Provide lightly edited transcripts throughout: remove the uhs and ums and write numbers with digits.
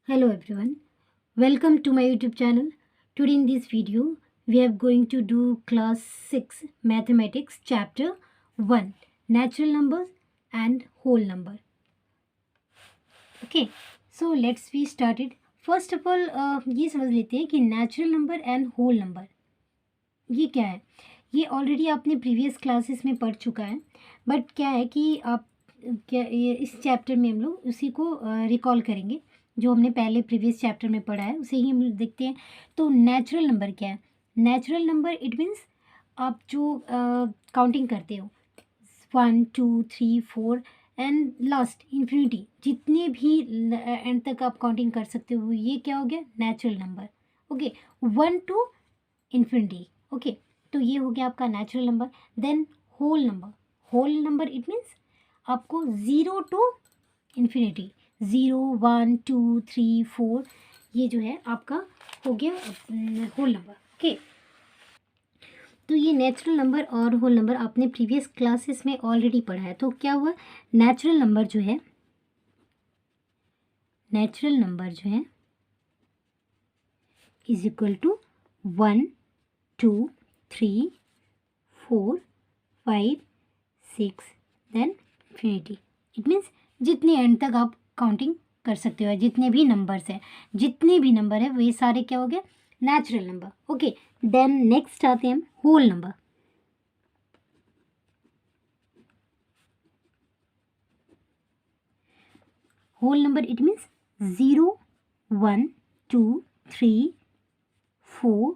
Hello everyone, welcome to my YouTube channel. Today in this video, we are going to do class 6 mathematics chapter 1 natural numbers and whole number. Okay, so let's be started. First of all, ये समझ लेते हैं कि natural number and whole number ये क्या है. ये already आपने प्रीवियस क्लासेस में पढ़ चुका है, बट क्या है कि आप क्या ये इस चैप्टर में हम लोग उसी को रिकॉल करेंगे. जो हमने पहले प्रीवियस चैप्टर में पढ़ा है उसे ही हम देखते हैं. तो नेचुरल नंबर क्या है? नेचुरल नंबर इट मीन्स आप जो काउंटिंग करते हो 1 2 3 4 एंड लास्ट इन्फिनिटी, जितने भी एंड तक आप काउंटिंग कर सकते हो, ये क्या हो गया? Natural number. Okay, 1 to infinity. Okay, तो ये हो गया आपका natural number. Then whole number. Whole number it means आपको 0 टू इन्फिनिटी, 0 1 2 3 4, ये जो है आपका हो गया होल नंबर. ओके, तो ये नेचुरल नंबर और होल नंबर आपने प्रीवियस क्लासेस में ऑलरेडी पढ़ा है. तो क्या हुआ? नेचुरल नंबर जो है, नेचुरल नंबर जो है is equal to 1 2 3 4 5 6 then infinity. It means जितने एंड तक आप काउंटिंग कर सकते हो, जितने भी नंबर्स हैं, जितने भी नंबर है वे सारे क्या हो गए? Natural number. Okay, then next आते हैं हम whole number. Whole number it means 0 1 2 3 4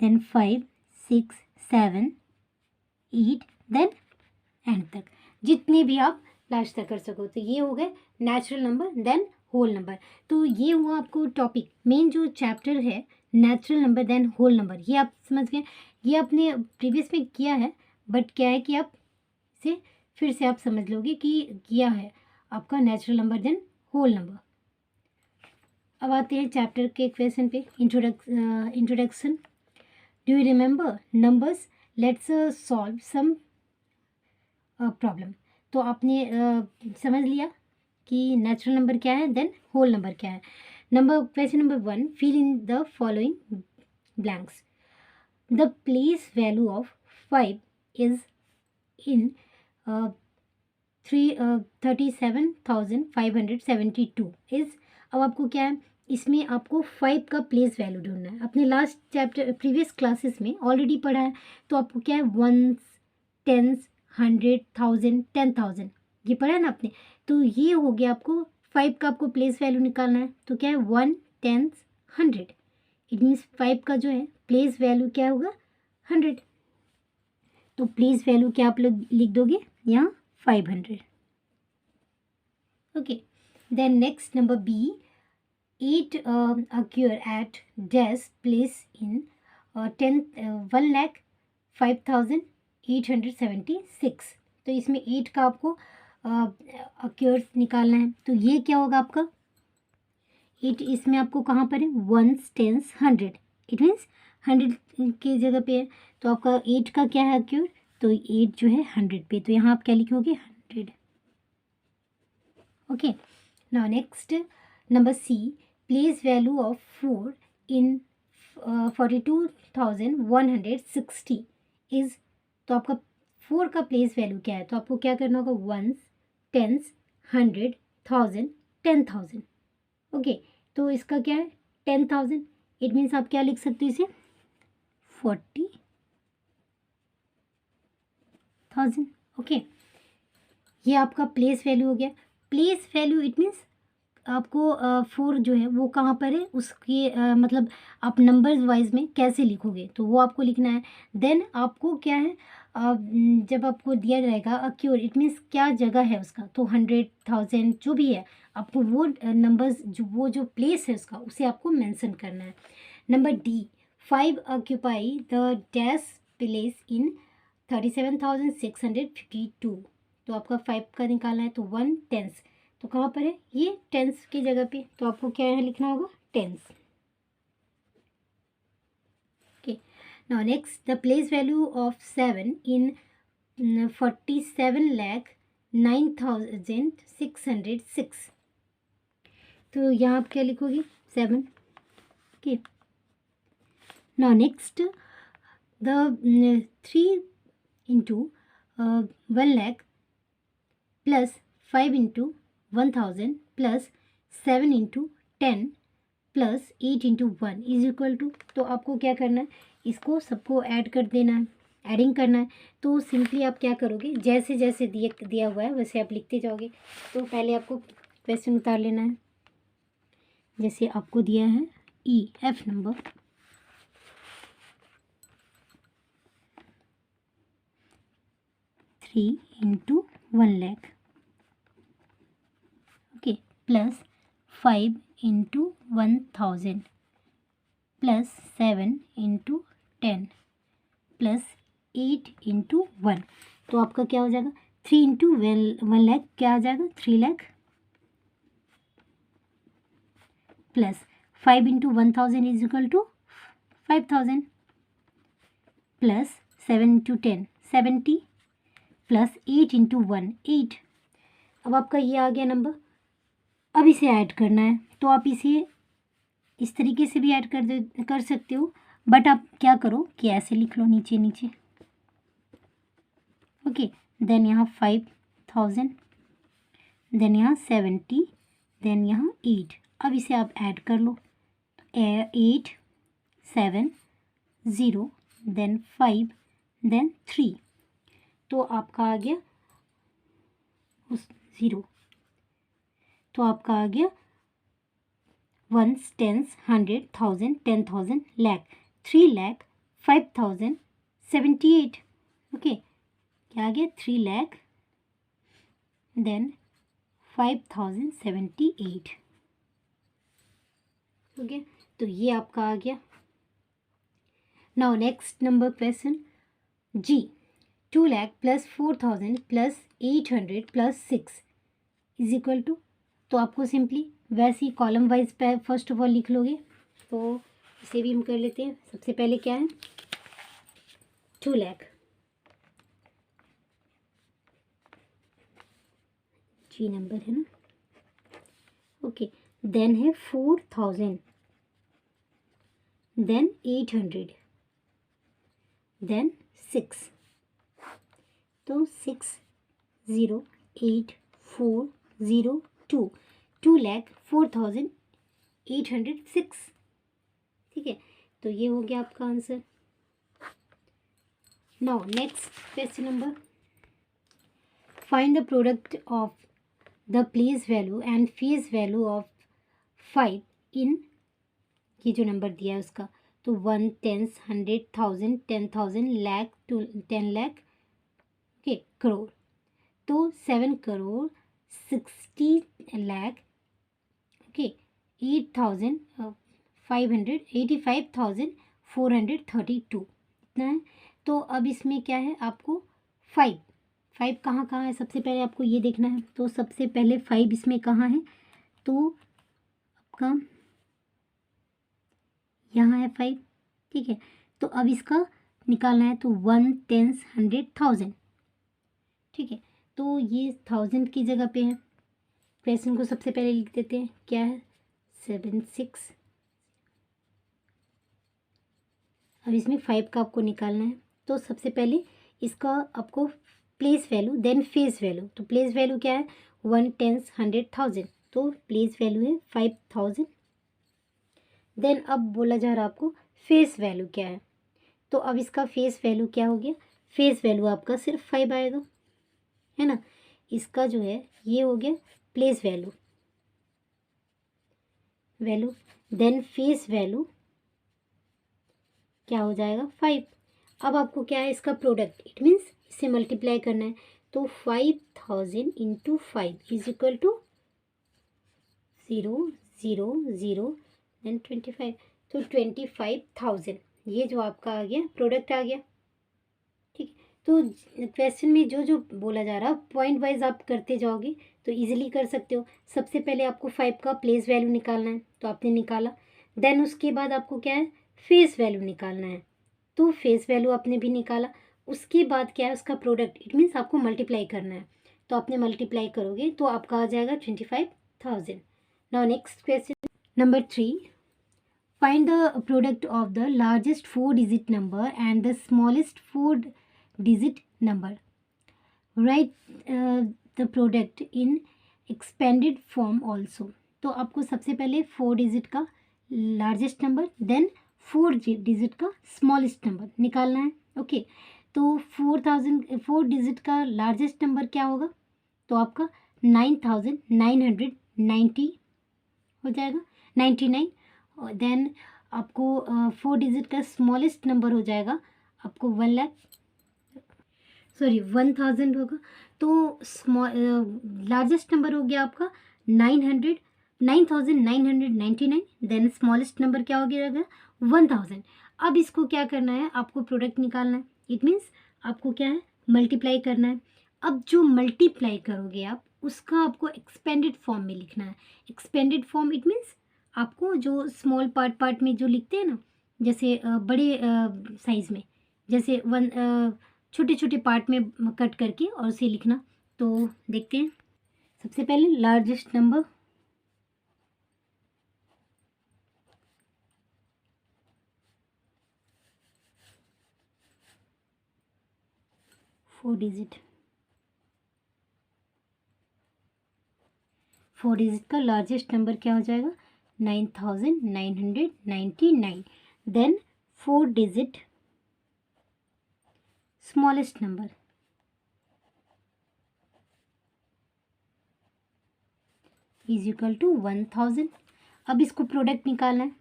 then 5 6 7 8 then end तक, जितने भी आप लास्ट तक कर सको. तो ये हो गए natural number then whole number. तो ये हुआ आपको टॉपिक, मेन जो चैप्टर है natural number then whole number, ये आप समझ गए. ये आपने प्रीवियस में किया है, बट क्या है कि आप इसे फिर से आप समझ लोगे कि किया है आपका natural number then whole number. अब आते हैं चैप्टर के क्वेश्चन पे. Introduction. Do you remember numbers? Let's solve some problem. तो आपने समझ लिया कि नेचुरल नंबर क्या है, देन होल नंबर क्या है. Question number 1, fill in the following blanks. The place value of 5 is in 37,572 is. अब आपको क्या है, इसमें आपको 5 का प्लेस वैल्यू ढूंढना है. अपने लास्ट चैप्टर प्रीवियस क्लासेस में ऑलरेडी पढ़ा है. तो आपको क्या है, वंस, टेंस, 100,000, 10,000, ये पढ़ा है ना आपने. तो ये हो गया आपको 5 का आपको प्लेस वैल्यू निकालना है. तो क्या है, 1 10 100. इट मीन्स 5 का जो है प्लेस वैल्यू क्या होगा? 100. तो प्लेस वैल्यू क्या आप लोग लिख दोगे यहाँ? 500. Okay, then next number B. 8 occur at dash place in 1,05,876. तो इसमें 8 का आपको अक्योर्स निकालना है. तो ये क्या होगा आपका? 8 इसमें आपको कहाँ पर है? Once, tens, 100. इट मीन्स 100 की जगह पे है. तो आपका 8 का क्या है अक्योर? तो 8 जो है 100 पे. तो यहाँ आप क्या लिखोगे? 100. Okay, now next number C. Place value of 4 in 42,160 is. तो आपका 4 का प्लेस वैल्यू क्या है? तो आपको क्या करना होगा? Once, tens, 100, 1000, 10,000. ओके, तो इसका क्या है? 10,000. इट मीन्स आप क्या लिख सकते हो इसे? 40,000. ओके, ये आपका प्लेस वैल्यू हो गया. प्लेस वैल्यू इट मीन्स आपको 4 जो है वो कहाँ पर है उसके मतलब आप नंबर्स वाइज में कैसे लिखोगे, तो वो आपको लिखना है. देन आपको क्या है, जब आपको दिया जाएगा अक्योर, इट मीन्स क्या जगह है उसका. तो 100,000 जो भी है, आपको वो नंबर्स वो जो प्लेस है उसका, उसे आपको मेंशन करना है. Number D. 5 occupy the dash place in 37,652. तो आपका 5 का निकालना है. तो 1 टेंस, तो कहाँ पर है? ये टेंस की जगह पे. तो आपको क्या है लिखना होगा? Tens. Okay, now next. The place value of 7 in 47,09,606. तो यहाँ आप क्या लिखोगे 7. Okay, now next the 3 into 1 lakh plus 5 into 1000 plus 7 into 10 plus 8 into 1 is equal to, तो आपको क्या करना है, इसको सबको ऐड कर देना है, एडिंग करना है. तो सिंपली आप क्या करोगे, जैसे जैसे दिया हुआ है वैसे आप लिखते जाओगे. तो पहले आपको क्वेश्चन उतार लेना है. जैसे आपको दिया है EF number, three into 1 lakh, okay, plus 5 into 1000 plus 7 into 10 plus 8 into 1. तो आपका क्या हो जाएगा, 3 इंटू 1 लाख क्या आ जाएगा 3 lakh, plus 5 into 1000 is equal to 5000 plus 7 into 10 70 plus 8 into 1 8. अब आपका ये आ गया नंबर. अब इसे ऐड करना है, तो आप इसे इस तरीके से भी ऐड कर सकते हो, बट आप क्या करो कि ऐसे लिख लो नीचे नीचे. ओके, देन यहाँ 5000, देन यहाँ 70, देन यहाँ 8. अब इसे आप ऐड कर लो. 8 7 0 देन 5 देन 3. तो आपका आ गया 0. तो आपका आ गया 1 10 100 1000 10,000 लाख, 3 लाख 5078. ओके, क्या आ गया 3 लाख देन 5078. ओके, तो ये आपका आ गया. Now next number question G, 2 lakh plus 4000 plus 800 plus 6 is equal to. तो आपको सिंपली वैसे ही कॉलम वाइज पे फर्स्ट ऑफ ऑल लिख लोगे. तो इसे भी हम कर लेते हैं. सबसे पहले क्या है 2 लाख, G नंबर है ना. ओके, देन है 4000, देन 800, देन 6. तो 6 0 8 4 0 2 2 लाख 4806. ठीक है, तो ये हो गया आपका answer. Now next question number, find the product of the place value and face value of 5 इन, ये जो नंबर दिया है उसका. तो 1 10 100 1000 10,000 लाख 10 लाख, ओके, करोड़. तो 7 करोड़ 60 लाख, ओके, 85,432 इतना है. तो अब इसमें क्या है, आपको 5 कहाँ कहाँ है सबसे पहले आपको ये देखना है. तो सबसे पहले 5 इसमें कहाँ है, तो आपका यहाँ है 5. ठीक है, तो अब इसका निकालना है. तो 1 10 100 1000. ठीक है, तो ये 1000 की जगह पे है. क्वेश्चन को सबसे पहले लिख देते हैं. क्या है 76. अब इसमें 5 का आपको निकालना है. तो सबसे पहले इसका आपको place value then face value. तो प्लेस वैल्यू क्या है 1 10 100 1000. तो प्लेस वैल्यू है 5000. देन अब बोला जा रहा है आपको फेस वैल्यू क्या है. तो अब इसका फेस वैल्यू क्या हो गया, फेस वैल्यू आपका सिर्फ 5 आएगा, है ना. इसका जो है ये हो गया place value then face value क्या हो जाएगा 5. अब आपको क्या है इसका प्रोडक्ट, इट मीन्स इसे मल्टीप्लाई करना है. तो 5000 into 5 is equal to 0 0 0 then 25. तो 25,000 ये जो आपका आ गया प्रोडक्ट आ गया. ठीक है, तो क्वेश्चन में जो जो बोला जा रहा है पॉइंट वाइज आप करते जाओगे तो इजीली कर सकते हो. सबसे पहले आपको 5 का प्लेस वैल्यू निकालना है, तो आपने निकाला. देन उसके बाद आपको क्या है फेस वैल्यू निकालना है, तो फेस वैल्यू आपने भी निकाला. उसके बाद क्या है उसका प्रोडक्ट, इट मीन्स आपको मल्टीप्लाई करना है. तो आपने मल्टीप्लाई करोगे तो आपका आ जाएगा 25,000. Now next question number 3, find the product of the largest 4-digit number and the smallest 4-digit number. Write the product in expanded form also. तो आपको सबसे पहले 4 डिजिट का लार्जेस्ट नंबर देन 4 डिजिट का स्मॉलेस्ट नंबर निकालना है. Okay, तो 4 digit का लार्जेस्ट नंबर क्या होगा? तो आपका 9990 हो जाएगा, 99. देन आपको 4 डिजिट का स्मॉलेस्ट नंबर हो जाएगा आपको 1000 होगा. तो लार्जेस्ट नंबर हो गया आपका 9999. देन स्मॉलेस्ट नंबर क्या हो गया 1000. अब इसको क्या करना है, आपको प्रोडक्ट निकालना है. इट मीन्स आपको क्या है, मल्टीप्लाई करना है. अब जो मल्टीप्लाई करोगे आप उसका आपको एक्सपेंडेड फॉर्म में लिखना है. एक्सपेंडेड फॉर्म इट मीन्स आपको जो स्मॉल पार्ट में जो लिखते हैं ना, जैसे बड़े साइज़ में, जैसे छोटे छोटे पार्ट में कट करके और उसे लिखना. तो देखते हैं. सबसे पहले लार्जेस्ट नंबर 4 डिजिट का लार्जेस्ट नंबर क्या हो जाएगा 9999. Then 4 digit smallest number is equal to 1000. अब इसको प्रोडक्ट निकालना है.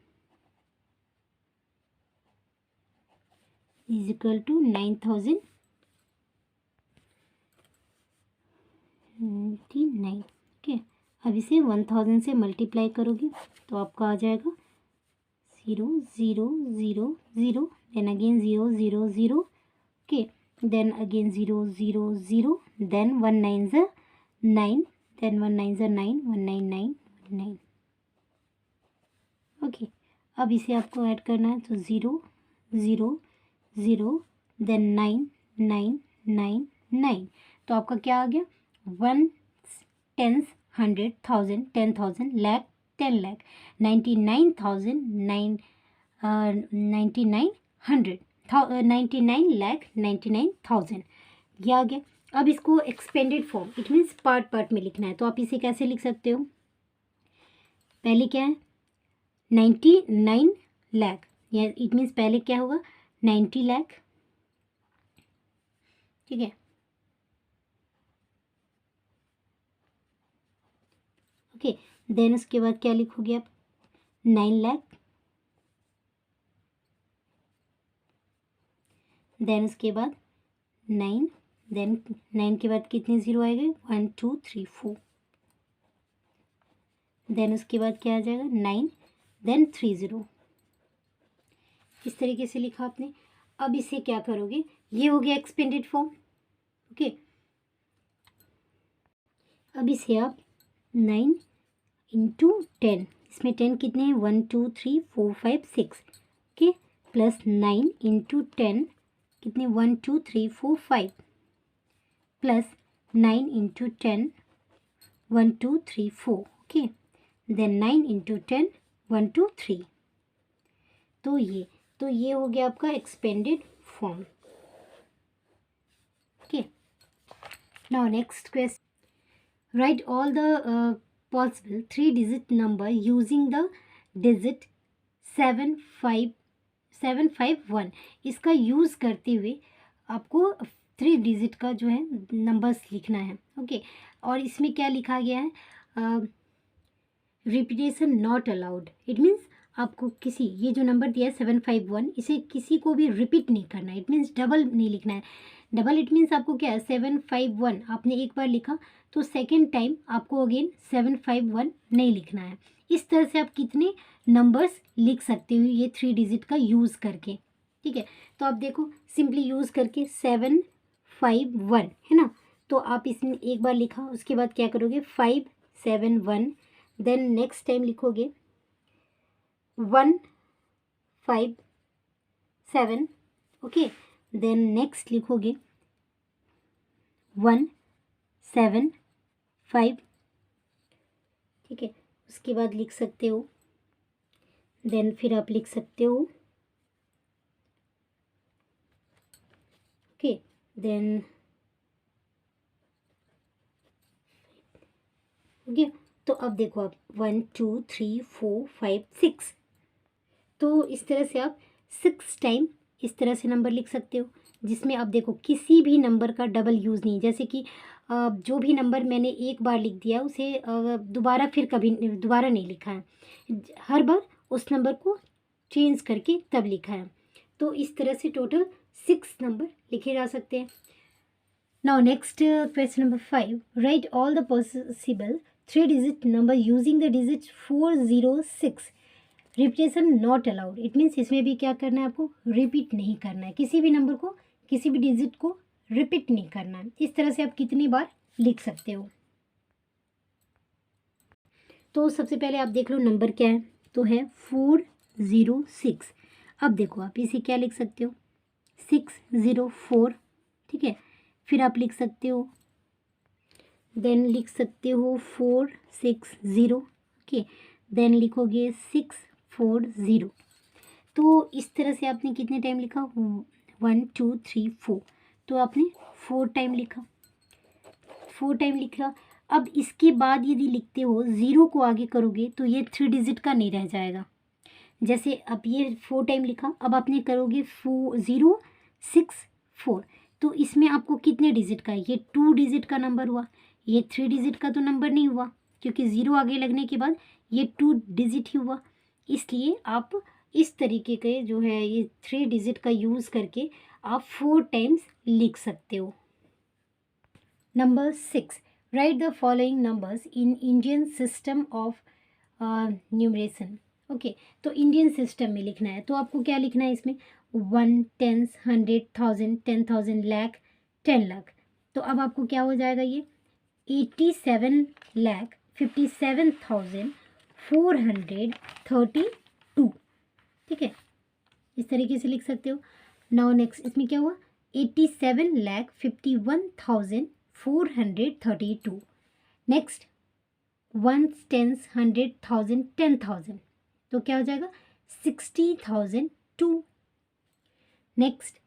Is equal to 9099. ओके, अब इसे 1000 से मल्टीप्लाई करोगे तो आपका आ जाएगा 0 0 0 0. Then again 0 0 0. Okay, then again 0 0 0. Then 1 9 ज़ 9. देन 1 9 ज़ 9. 19919. ओके, अब इसे आपको ऐड करना है. तो 0 0 0. देन 9 9 9 9. तो आपका क्या आ गया 1 10 100 1000 10,000 lakh 10 lakh 99,000 99 lakh 99,000. ये आ गया. अब इसको expanded form it means part में लिखना है. तो आप इसे कैसे लिख सकते हो? पहले क्या है 99 लाख, या इट मीन्स पहले क्या होगा 90 लाख. ठीक है, ओके. देन उसके बाद क्या लिखोगे आप 9 लाख. देन उसके बाद 9. देन 9 के बाद कितने ज़ीरो आएंगे 1 2 3 4. देन उसके बाद क्या आ जाएगा 9. देन 3 0. इस तरीके से लिखा आपने. अब इसे क्या करोगे, ये हो गया एक्सपेंडेड फॉर्म. ओके, अब इसे आप 9 इंटू 10, इसमें 10 कितने हैं 1 2 3 4 5 6. ओके, प्लस 9 इंटू 10 कितने 1 2 3 4 5. Plus 9 into 10 1 2 3 4. Okay, then 9 into 10 1 2 3. तो ये हो गया आपका expanded form. Okay, now next question. Write all the possible 3-digit number using the digit 751. इसका यूज़ करते हुए आपको 3 डिजिट का जो है नंबर्स लिखना है. ओके, और इसमें क्या लिखा गया है repetition not allowed. It means आपको किसी ये जो नंबर दिया है 751 इसे किसी को भी रिपीट नहीं करना है. इट मीन्स डबल नहीं लिखना है. डबल इट मीन्स आपको क्या है 751 आपने एक बार लिखा तो सेकेंड टाइम आपको अगेन 751 नहीं लिखना है. इस तरह से आप कितने नंबर्स लिख सकते हो ये 3 डिजिट का यूज़ करके. ठीक है, तो आप देखो सिंपली यूज़ करके 751 है ना. तो आप इसमें एक बार लिखा उसके बाद क्या करोगे 571. देन नेक्स्ट टाइम लिखोगे 157. ओके, देन नेक्स्ट लिखोगे 175. ठीक है, उसके बाद लिख सकते हो, देन फिर आप लिख सकते हो, ओके, देन ओके। तो अब देखो आप 1 2 3 4 5 6, तो इस तरह से आप 6 टाइम इस तरह से नंबर लिख सकते हो, जिसमें आप देखो किसी भी नंबर का डबल यूज़ नहीं, जैसे कि जो भी नंबर मैंने एक बार लिख दिया उसे दोबारा फिर कभी दोबारा नहीं लिखा है, हर बार उस नंबर को चेंज करके तब लिखा है। तो इस तरह से टोटल 6 नंबर लिखे जा सकते हैं। Now next question number 5. Write all the possible 3-digit number using the digit 406. Repetition not allowed, it means इसमें भी क्या करना है, आपको रिपीट नहीं करना है, किसी भी नंबर को, किसी भी डिजिट को रिपीट नहीं करना है। इस तरह से आप कितनी बार लिख सकते हो। तो सबसे पहले आप देख लो नंबर क्या है, तो है 406। अब देखो आप इसे क्या लिख सकते हो, 604, ठीक है। फिर आप लिख सकते हो, देन लिख सकते हो 460, ओके, देन लिखोगे 640। तो इस तरह से आपने कितने टाइम लिखा, 1 2 3 4, तो आपने 4 टाइम लिखा, 4 टाइम लिखा। अब इसके बाद यदि लिखते हो, ज़ीरो को आगे करोगे तो ये 3 डिजिट का नहीं रह जाएगा। जैसे अब ये 4 टाइम लिखा, अब आपने करोगे 0 6 4, तो इसमें आपको कितने डिजिट का है, ये 2 डिजिट का नंबर हुआ, ये 3 डिजिट का तो नंबर नहीं हुआ, क्योंकि ज़ीरो आगे लगने के बाद ये 2 डिजिट ही हुआ। इसलिए आप इस तरीके के जो है ये 3 डिजिट का यूज़ करके आप 4 टाइम्स लिख सकते हो। Number 6, right the following numbers in Indian system of numeration. Okay, तो इंडियन सिस्टम में लिखना है, तो आपको क्या लिखना है इसमें, 1 10 100 1000 10,000 लाख 10 लाख। तो अब आपको क्या हो जाएगा, ये 87,57,432, ठीक है, इस तरीके से लिख सकते हो। नाउ नेक्स्ट इसमें क्या हुआ, 87,51,432। नेक्स्ट 1 10 100 1000 10,000, तो क्या हो जाएगा 60,002। नेक्स्ट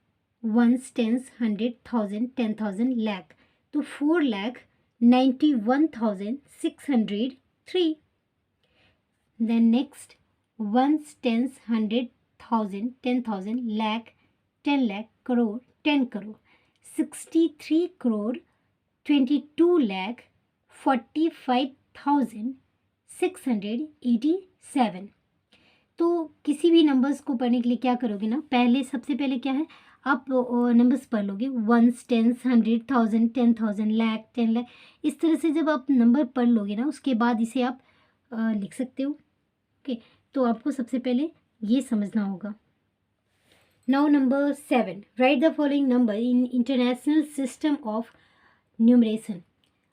1 10 100 1000 10,000 लाख, तो 4,91,603। Then next 1 10 100 1000 10,000 lakh 10 lakh crore 10 crore 63 crore 22 lakh 45,687। तो किसी भी नंबर्स को पढ़ने के लिए क्या करोगे ना, पहले सबसे पहले क्या है, आप नंबर्स पढ़ लोगे, 1 10 100 1000 10,000 लाख 10 लाख। इस तरह से जब आप नंबर पढ़ लोगे ना, उसके बाद इसे आप लिख सकते हो। ओके, तो आपको सबसे पहले ये समझना होगा। Now number 7, right the following number in international system of numeration.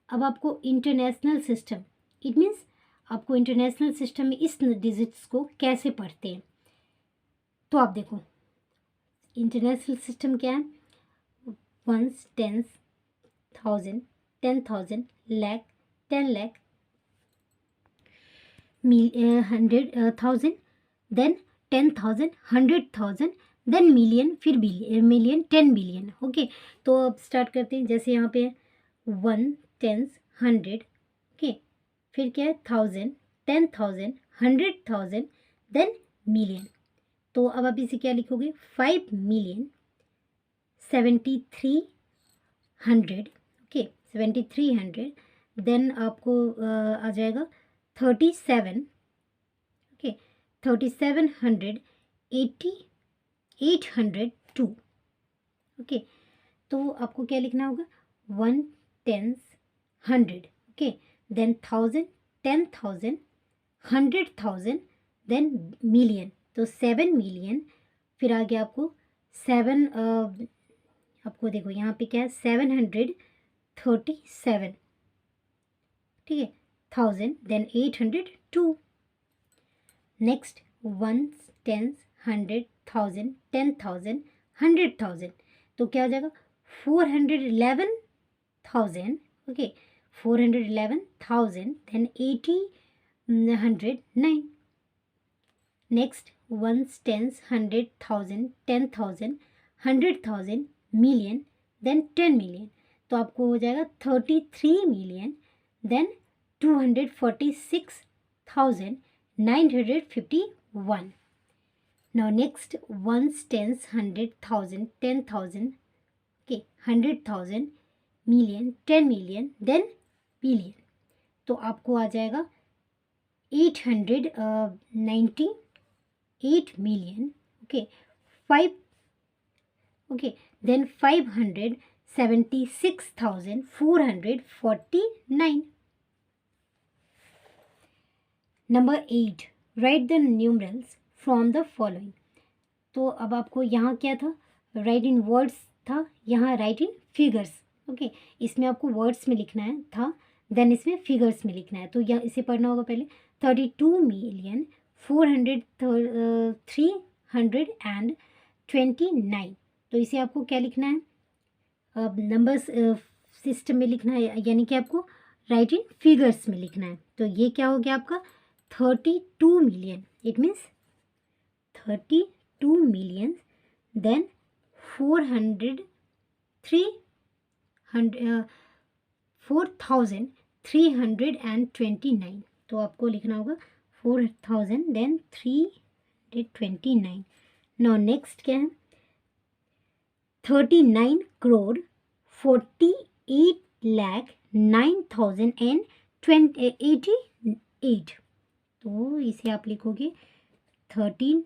अब आपको इंटरनेशनल सिस्टम, इट मीन्स आपको इंटरनेशनल सिस्टम में इस डिजिट्स को कैसे पढ़ते हैं, तो आप देखो इंटरनेशनल सिस्टम क्या है, 1 10 1000 10,000 lakh 10 lakh 100,000, then 10,000 100,000, then million, फिर मिलियन 10 मिलियन। ओके, तो अब स्टार्ट करते हैं। जैसे यहाँ पे 1 10 100, ओके, फिर क्या है 1000 10,000 100,000, देन मिलियन। तो अब आप इसे क्या लिखोगे, 5,73,100, ओके 7,300, देन आपको आ जाएगा 37, ओके 3,780 ओके। तो आपको क्या लिखना होगा, 1 10 100, ओके, देन 1000 10,000 100,000, देन मिलियन, तो 7 मिलियन। फिर आगे आपको 7 आपको देखो यहाँ पे क्या है, 737, ठीक है, 1000, देन 802। नेक्स्ट 1 10 100 1000 10,000 100,000, तो क्या हो जाएगा 411,000, okay 411,000, then 109. Next ones, tens, 100,000, 10,000, 100,000, million, then 10 million. तो आपको हो जाएगा 33 million, then 246,951. Now next ones, tens, 100,000, 10,000, okay, 100,000, million, 10 million, then billion. तो आपको आ जाएगा 898 million, okay, 5, okay, then 576,449. Number 8, write the numerals from the following. तो अब आपको यहाँ क्या था, राइट इन वर्ड्स था, यहाँ राइट इन फिगर्स. ओके, इसमें आपको वर्ड्स में लिखना है था, देन इसमें फिगर्स में लिखना है. तो यह इसे पढ़ना होगा पहले. 32,400,329. तो इसे आपको क्या लिखना है, अब नंबर्स सिस्टम में लिखना है, यानी कि आपको राइट इन फिगर्स में लिखना है. तो ये क्या हो गया आपका 32 million. It means 32 million, then 4,329. तो आपको लिखना होगा 4,000 देन 329. नाउ नेक्स्ट क्या है, 39,48,09,088. तो इसे आप लिखोगे 13,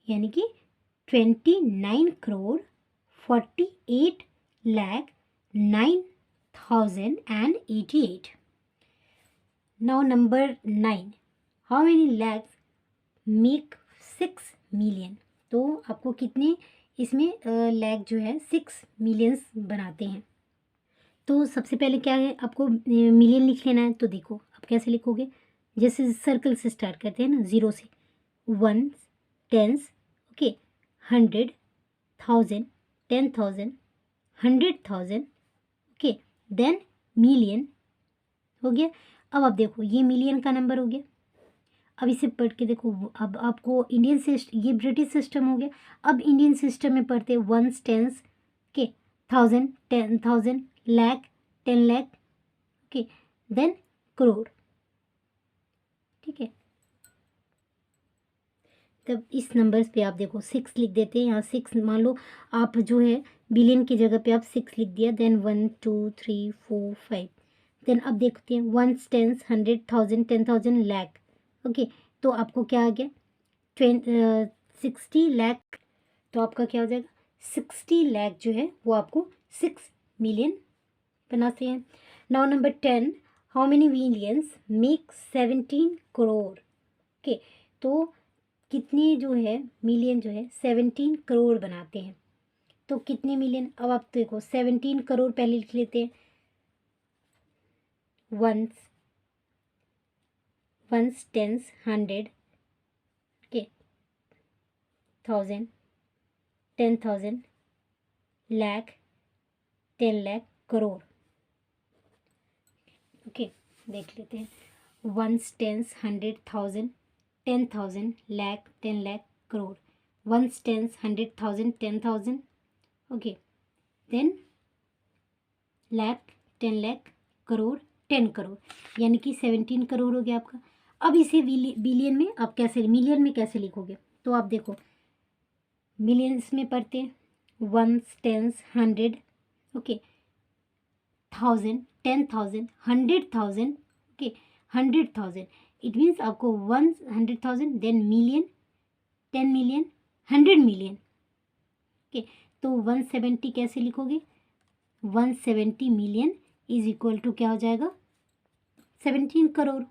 यानी कि 29,48,09,088. Now number 9, how many lakhs make 6 million. तो आपको कितने इसमें लैख जो है 6 मिलियंस बनाते हैं. तो सबसे पहले क्या है, आपको मिलियन लिख लेना है. तो देखो आप कैसे लिखोगे, जैसे सर्कल से स्टार्ट करते हैं ना, 0 से, 1, tens, okay, 100, 1000, 10,000, 100,000, okay, then million हो गया. अब आप देखो ये मिलियन का नंबर हो गया. अब इसे पढ़ के देखो, अब आपको इंडियन सिस्टम, ये ब्रिटिश सिस्टम हो गया. अब इंडियन सिस्टम में पढ़ते हैं ones, tens, okay, 1000, 10,000, lakh, 10 lakh, okay, then crore. ठीक है, तब इस नंबर्स पे आप देखो 6 लिख देते हैं. यहाँ 6 मान लो आप जो है बिलियन की जगह पे आप 6 लिख दिया, देन 1 2 3 4 5. देन अब देखते हैं वंस, टेंस, 100,000, 10,000, लाख, ओके. तो आपको क्या आ गया 60 लाख. तो आपका क्या हो जाएगा 60 लाख जो है वो आपको 6 मिलियन बनाते हैं. Now number 10, how many millions make 17 crore. Okay, तो कितने जो है मिलियन जो है 17 करोड़ बनाते हैं. तो कितने मिलियन, अब आप देखो 17 करोड़ पहले लिख लेते हैं. Ones, tens, 100, okay, 1000, 10,000, lakh, 10 lakh, crore. Okay, देख लेते हैं ones, tens, 100,000, 10,000, lakh, 10 lakh, crore. Ones, tens, 100,000, 10,000, okay, then lakh, 10 lakh, crore, 10 crore, यानी कि 17 करोड़ हो गया आपका. अब इसे बिलियन में आप कैसे, मिलियन में कैसे लिखोगे. तो आप देखो मिलियंस में पढ़ते हैं ones, tens, 100, okay, 1000, 10,000, 100,000, okay, 100,000. It means आपको 100,000 then million, 10 million, 100 million, okay. तो 170 कैसे लिखोगे, 170 मिलियन इज इक्वल टू क्या हो जाएगा 17 करोड़.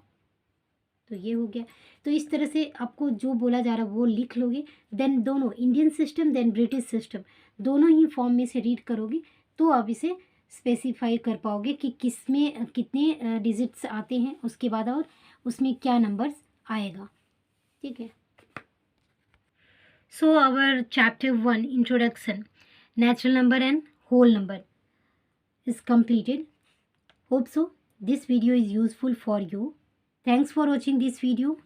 तो ये हो गया. तो इस तरह से आपको जो बोला जा रहा है वो लिख लोगे. देन दोनों Indian system then British system दोनों ही फॉर्म में से रीड करोगे तो आप इसे स्पेसिफाई कर पाओगे कि किस में कितने डिजिट्स आते हैं उसके बाद और उसमें क्या नंबर्स आएगा. ठीक है. So our chapter 1 introduction natural number and whole number is completed. Hope so this video is useful for you. Thanks for watching this video.